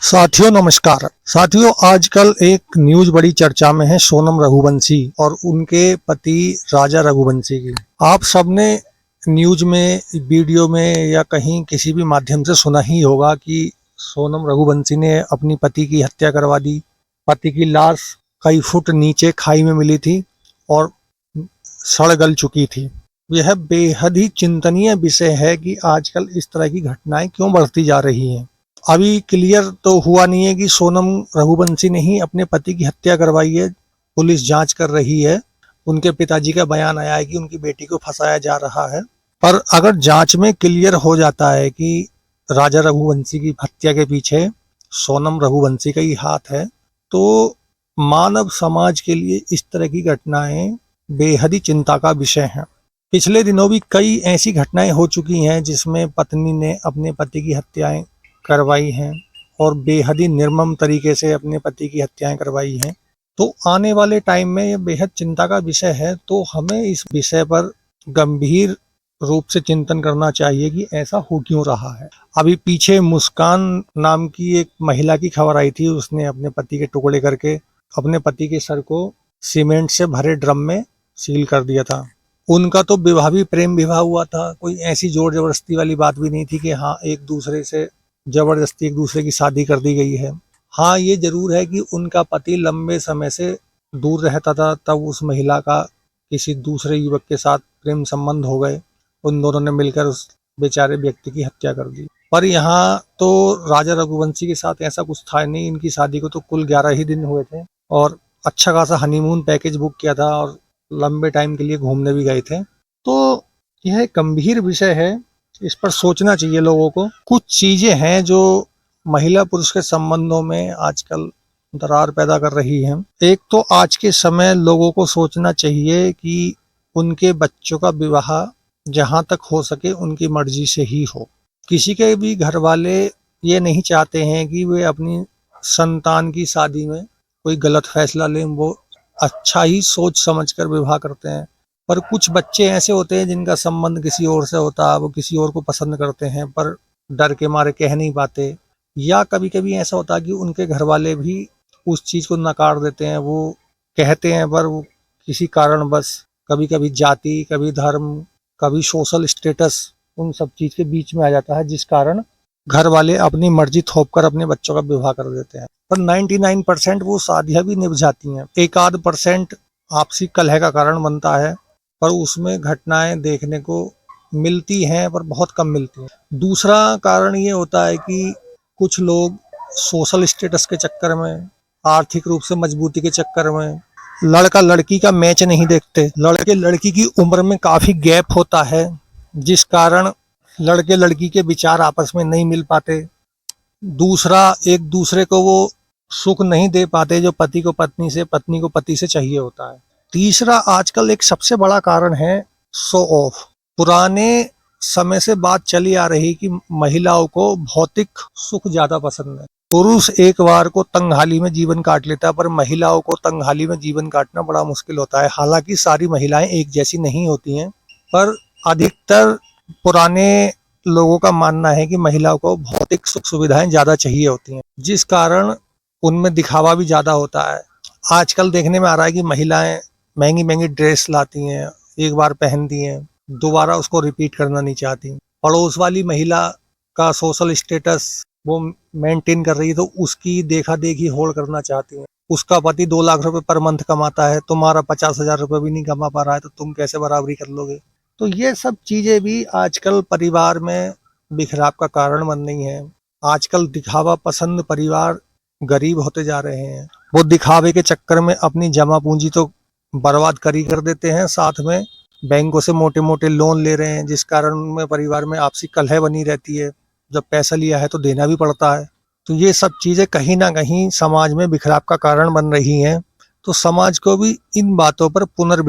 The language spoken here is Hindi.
साथियों नमस्कार। साथियों आजकल एक न्यूज बड़ी चर्चा में है सोनम रघुवंशी और उनके पति राजा रघुवंशी की। आप सबने न्यूज में, वीडियो में या कहीं किसी भी माध्यम से सुना ही होगा कि सोनम रघुवंशी ने अपनी पति की हत्या करवा दी। पति की लाश कई फुट नीचे खाई में मिली थी और सड़ गल चुकी थी। यह बेहद ही चिंतनीय विषय है कि आजकल इस तरह की घटनाएं क्यों बढ़ती जा रही हैं। अभी क्लियर तो हुआ नहीं है कि सोनम रघुवंशी ने ही अपने पति की हत्या करवाई है। पुलिस जांच कर रही है। उनके पिताजी का बयान आया है कि उनकी बेटी को फंसाया जा रहा है। पर अगर जांच में क्लियर हो जाता है कि राजा रघुवंशी की हत्या के पीछे सोनम रघुवंशी का ही हाथ है, तो मानव समाज के लिए इस तरह की घटनाएं बेहद ही चिंता का विषय हैं। पिछले दिनों भी कई ऐसी घटनाएं हो चुकी हैं जिसमें पत्नी ने अपने पति की हत्याएं करवाई हैं और बेहद ही निर्मम तरीके से अपने पति की हत्याएं करवाई हैं। तो आने वाले टाइम में ये बेहद चिंता का विषय है। तो हमें इस विषय पर गंभीर रूप से चिंतन करना चाहिए कि ऐसा हो क्यों रहा है। अभी पीछे मुस्कान नाम की एक महिला की खबर आई थी। उसने अपने पति के टुकड़े करके अपने पति के सर को सीमेंट से भरे ड्रम में सील कर दिया था। उनका तो विवाह भी प्रेम विवाह हुआ था। कोई ऐसी जोर जबरदस्ती वाली बात भी नहीं थी कि हाँ एक दूसरे से जबरदस्ती एक दूसरे की शादी कर दी गई है। हाँ ये जरूर है कि उनका पति लंबे समय से दूर रहता था, तब उस महिला का किसी दूसरे युवक के साथ प्रेम संबंध हो गए। उन दोनों ने मिलकर उस बेचारे व्यक्ति की हत्या कर दी। पर यहाँ तो राजा रघुवंशी के साथ ऐसा कुछ था नहीं। इनकी शादी को तो कुल 11 ही दिन हुए थे और अच्छा खासा हनीमून पैकेज बुक किया था और लंबे टाइम के लिए घूमने भी गए थे। तो यह एक गंभीर विषय है, इस पर सोचना चाहिए लोगों को। कुछ चीजें हैं जो महिला पुरुष के संबंधों में आजकल दरार पैदा कर रही हैं। एक तो आज के समय लोगों को सोचना चाहिए कि उनके बच्चों का विवाह जहां तक हो सके उनकी मर्जी से ही हो। किसी के भी घर वाले ये नहीं चाहते हैं कि वे अपनी संतान की शादी में कोई गलत फैसला लें। वो अच्छा ही सोच समझ कर विवाह करते हैं। पर कुछ बच्चे ऐसे होते हैं जिनका संबंध किसी और से होता है, वो किसी और को पसंद करते हैं पर डर के मारे कह नहीं पाते। या कभी कभी ऐसा होता है कि उनके घर वाले भी उस चीज को नकार देते हैं। वो कहते हैं पर वो किसी कारणवश, कभी कभी जाति, कभी धर्म, कभी सोशल स्टेटस, उन सब चीज के बीच में आ जाता है, जिस कारण घर वाले अपनी मर्जी थोप कर अपने बच्चों का विवाह कर देते हैं। पर 99% वो शादियां भी निभ जाती हैं। एक आध % आपसी कलह का कारण बनता है, पर उसमें घटनाएं देखने को मिलती हैं पर बहुत कम मिलती हैं। दूसरा कारण ये होता है कि कुछ लोग सोशल स्टेटस के चक्कर में, आर्थिक रूप से मजबूती के चक्कर में लड़का लड़की का मैच नहीं देखते। लड़के लड़की की उम्र में काफी गैप होता है, जिस कारण लड़के लड़की के विचार आपस में नहीं मिल पाते। दूसरा, एक दूसरे को वो सुख नहीं दे पाते जो पति को पत्नी से, पत्नी को पति से चाहिए होता है। तीसरा, आजकल एक सबसे बड़ा कारण है शो ऑफ। पुराने समय से बात चली आ रही कि महिलाओं को भौतिक सुख ज्यादा पसंद है। पुरुष एक बार को तंगहाली में जीवन काट लेता है, पर महिलाओं को तंगहाली में जीवन काटना बड़ा मुश्किल होता है। हालांकि सारी महिलाएं एक जैसी नहीं होती हैं, पर अधिकतर पुराने लोगों का मानना है कि महिलाओं को भौतिक सुख सुविधाएं ज्यादा चाहिए होती हैं, जिस कारण उनमें दिखावा भी ज्यादा होता है। आजकल देखने में आ रहा है कि महिलाएं महंगी महंगी ड्रेस लाती हैं, एक बार पहनती हैं, दोबारा उसको रिपीट करना नहीं चाहती। पड़ोस वाली महिला का सोशल स्टेटस वो मेंटेन कर रही है तो उसकी देखा देखी होड़ करना चाहती है। उसका पति 2 लाख रुपए पर मंथ कमाता है, तुम्हारा 50,000 रुपए भी नहीं कमा पा रहा है, तो तुम कैसे बराबरी कर लोगे। तो ये सब चीजें भी आजकल परिवार में बिखराव का कारण बन रही हैं। आजकल दिखावा पसंद परिवार गरीब होते जा रहे हैं। वो दिखावे के चक्कर में अपनी जमा पूंजी तो बर्बाद कर देते हैं, साथ में बैंकों से मोटे मोटे लोन ले रहे हैं, जिस कारण में परिवार में आपसी कलह बनी रहती है। जब पैसा लिया है तो देना भी पड़ता है। तो ये सब चीजें कहीं ना कहीं समाज में बिखराव का कारण बन रही हैं। तो समाज को भी इन बातों पर पुनर्विचार